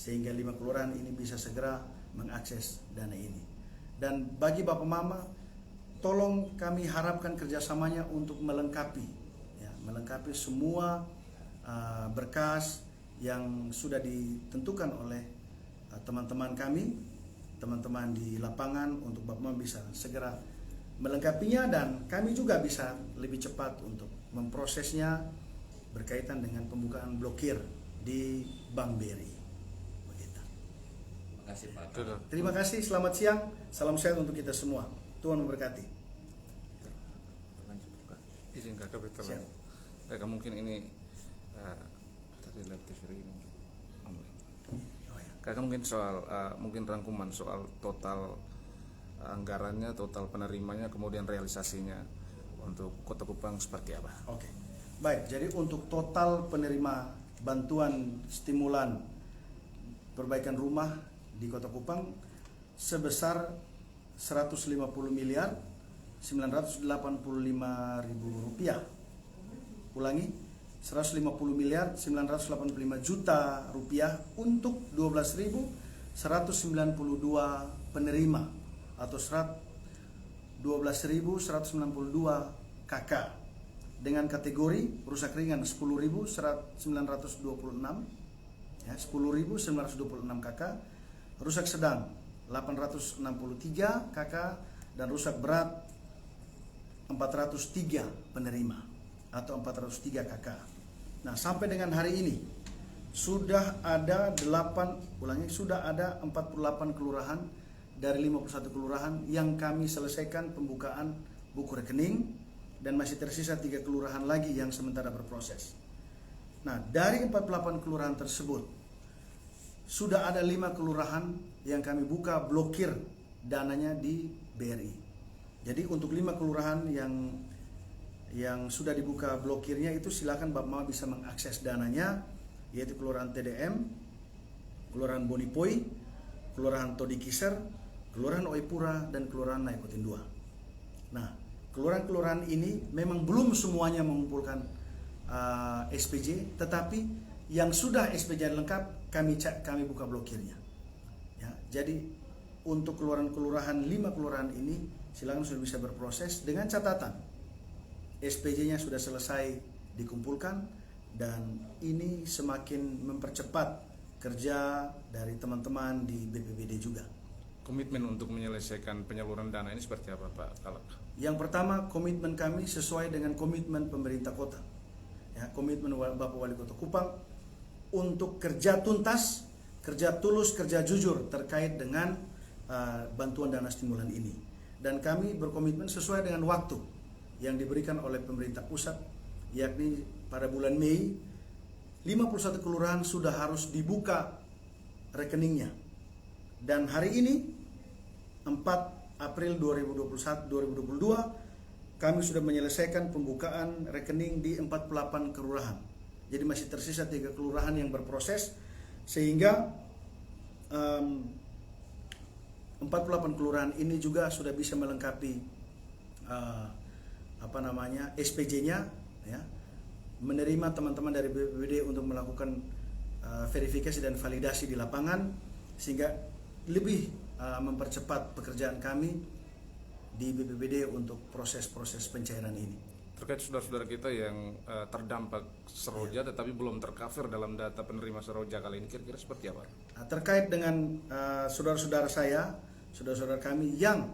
sehingga 5 kelurahan ini bisa segera mengakses dana ini. Dan bagi Bapak Mama, tolong kami harapkan kerjasamanya untuk melengkapi semua berkas yang sudah ditentukan oleh teman-teman kami, teman-teman di lapangan, untuk Bapak Mama bisa segera melengkapinya dan kami juga bisa lebih cepat untuk memprosesnya berkaitan dengan pembukaan blokir di Bank BRI. Begitu. Terima kasih Pak. Terima kasih, selamat siang, salam sehat untuk kita semua. Tuhan memberkati. Izin kakak betul. Kakak mungkin ini tadi live TV ini. Kakak mungkin soal mungkin rangkuman soal total anggarannya, total penerimanya, kemudian realisasinya untuk Kota Kupang seperti apa? Oke. Baik, jadi untuk total penerima bantuan stimulan perbaikan rumah di Kota Kupang sebesar 150 miliar 985 ribu rupiah. Ulangi, 150 miliar 985 juta rupiah untuk 12.192 penerima atau 12.192 KK dengan kategori rusak ringan 10.926 ya, 10.926 KK, rusak sedang 863 KK, dan rusak berat 403 penerima atau 403 KK. Nah, sampai dengan hari ini sudah ada 48 kelurahan dari 51 kelurahan yang kami selesaikan pembukaan buku rekening, dan masih tersisa 3 kelurahan lagi yang sementara berproses. Nah, dari 48 kelurahan tersebut sudah ada 5 kelurahan yang kami buka blokir dananya di BRI. Jadi untuk 5 kelurahan yang sudah dibuka blokirnya itu silakan Bapak Mama bisa mengakses dananya, yaitu Kelurahan TDM, Kelurahan Bonipoi, Kelurahan Todikiser, Kelurahan Oipura, dan Kelurahan Naikotin 2. Nah, kelurahan-kelurahan ini memang belum semuanya mengumpulkan SPJ, tetapi yang sudah SPJ lengkap kami buka blokirnya. Ya, jadi untuk kelurahan-kelurahan 5 kelurahan ini silakan sudah bisa berproses dengan catatan SPJ-nya sudah selesai dikumpulkan, dan ini semakin mempercepat kerja dari teman-teman di BPBD juga. Komitmen untuk menyelesaikan penyaluran dana ini seperti apa Pak Kalak? Yang pertama, komitmen kami sesuai dengan komitmen pemerintah kota. Ya, komitmen Bapak Wali Kota Kupang untuk kerja tuntas, kerja tulus, kerja jujur terkait dengan bantuan dana stimulan ini. Dan kami berkomitmen sesuai dengan waktu yang diberikan oleh pemerintah pusat, yakni pada bulan Mei 51 kelurahan sudah harus dibuka rekeningnya. Dan hari ini 4 April 2022 kami sudah menyelesaikan pembukaan rekening di 48 kelurahan. Jadi masih tersisa 3 kelurahan yang berproses, sehingga 48 kelurahan ini juga sudah bisa melengkapi SPJ-nya, ya, menerima teman-teman dari BPBD untuk melakukan verifikasi dan validasi di lapangan, sehingga lebih mempercepat pekerjaan kami di BPBD untuk proses-proses pencairan ini. Terkait saudara-saudara kita yang terdampak seroja tetapi belum tercover dalam data penerima seroja kali ini, kira-kira seperti apa? Terkait dengan saudara-saudara saya, saudara-saudara kami yang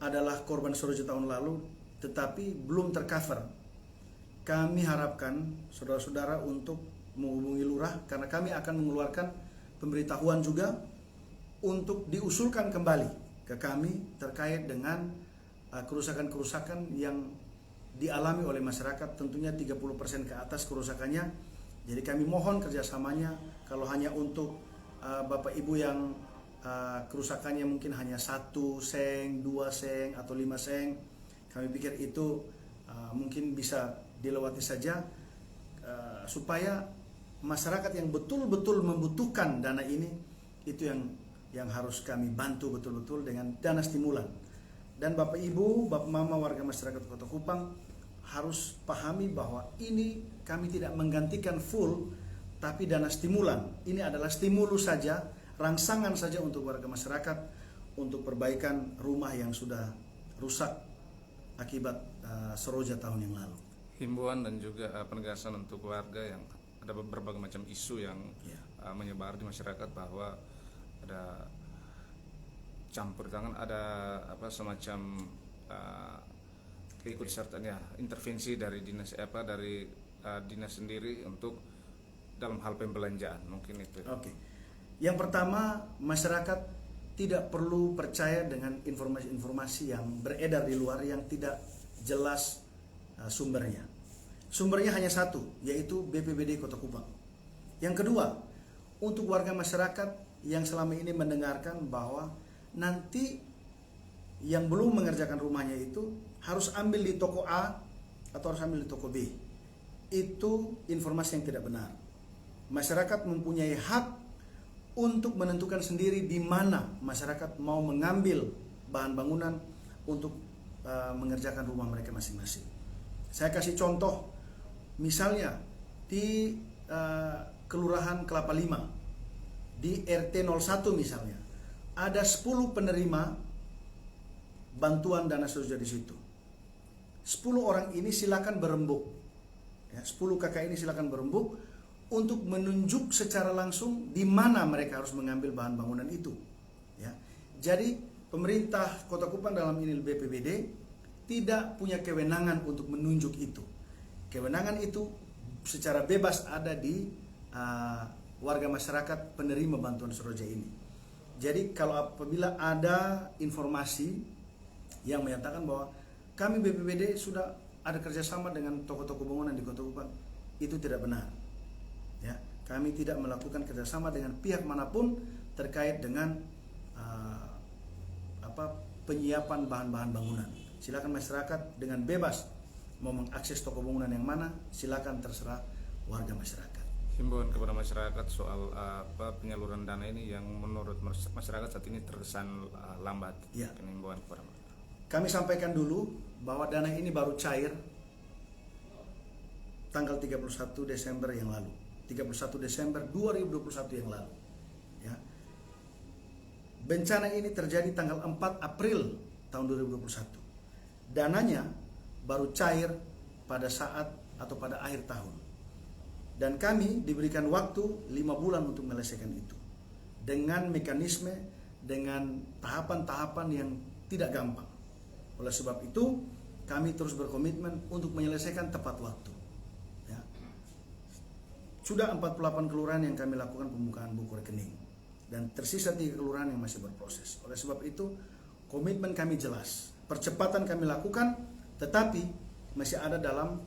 adalah korban seroja tahun lalu tetapi belum tercover, kami harapkan saudara-saudara untuk menghubungi lurah, karena kami akan mengeluarkan pemberitahuan juga untuk diusulkan kembali ke kami terkait dengan kerusakan-kerusakan yang dialami oleh masyarakat, tentunya 30% ke atas kerusakannya. Jadi kami mohon kerjasamanya. Kalau hanya untuk Bapak Ibu yang kerusakannya mungkin hanya 1 seng, 2 seng, atau 5 seng, kami pikir itu mungkin bisa dilewati saja, supaya masyarakat yang betul-betul membutuhkan dana ini, itu yang harus kami bantu betul-betul dengan dana stimulan. Dan Bapak Ibu, Bapak Mama, warga masyarakat Kota Kupang harus pahami bahwa ini kami tidak menggantikan full tapi dana stimulan. Ini adalah stimulus saja, rangsangan saja untuk warga masyarakat untuk perbaikan rumah yang sudah rusak akibat Seroja tahun yang lalu. Himbauan dan juga penegasan untuk warga yang ada berbagai macam isu yang menyebar di masyarakat bahwa ada campur tangan, ada semacam keikutsertaan intervensi dari dinas dinas sendiri untuk dalam hal pembelanjaan, mungkin itu. Oke. Yang pertama, masyarakat tidak perlu percaya dengan informasi-informasi yang beredar di luar yang tidak jelas sumbernya. Sumbernya hanya satu, yaitu BPBD Kota Kupang. Yang kedua, untuk warga masyarakat yang selama ini mendengarkan bahwa nanti yang belum mengerjakan rumahnya itu harus ambil di toko A atau harus ambil di toko B. Itu informasi yang tidak benar. Masyarakat mempunyai hak untuk menentukan sendiri di mana masyarakat mau mengambil bahan bangunan untuk mengerjakan rumah mereka masing-masing. Saya kasih contoh, misalnya di Kelurahan Kelapa Lima, di RT 01 misalnya, ada 10 penerima bantuan dana sosial di situ. 10 orang ini silakan berembuk. 10 kakak ini silakan berembuk untuk menunjuk secara langsung di mana mereka harus mengambil bahan bangunan itu. Jadi pemerintah Kota Kupang dalam ini BPBD tidak punya kewenangan untuk menunjuk itu. Kewenangan itu secara bebas ada di warga masyarakat penerima bantuan Seroja ini. Jadi kalau apabila ada informasi yang menyatakan bahwa kami BPBD sudah ada kerjasama dengan toko-toko bangunan di Kota Kupang, itu tidak benar. Kami tidak melakukan kerjasama dengan pihak manapun terkait dengan penyiapan bahan-bahan bangunan. Silakan masyarakat dengan bebas mau mengakses toko bangunan yang mana, silakan, terserah warga masyarakat. Himbauan kepada masyarakat soal penyaluran dana ini yang menurut masyarakat saat ini terkesan lambat. Himbauan kepada masyarakat. Kami sampaikan dulu bahwa dana ini baru cair tanggal 31 Desember yang lalu. 31 Desember 2021 yang lalu. Bencana ini terjadi tanggal 4 April tahun 2021. Dananya baru cair pada saat atau pada akhir tahun. Dan kami diberikan waktu 5 bulan untuk menyelesaikan itu. Dengan mekanisme, dengan tahapan-tahapan yang tidak gampang. Oleh sebab itu, kami terus berkomitmen untuk menyelesaikan tepat waktu. Sudah 48 kelurahan yang kami lakukan pembukaan buku rekening. Dan tersisa 3 kelurahan yang masih berproses. Oleh sebab itu, komitmen kami jelas. Percepatan kami lakukan, tetapi masih ada dalam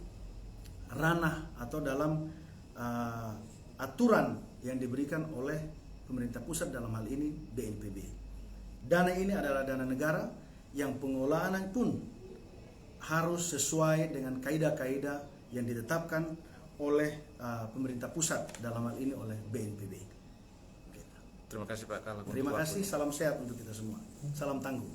ranah atau dalam aturan yang diberikan oleh pemerintah pusat, dalam hal ini BNPB. Dana ini adalah dana negara yang pengelolaan pun harus sesuai dengan kaidah-kaidah yang ditetapkan oleh pemerintah pusat, dalam hal ini oleh BNPB. Terima kasih Pak Kalak. Terima kasih, salam sehat untuk kita semua. Salam tangguh.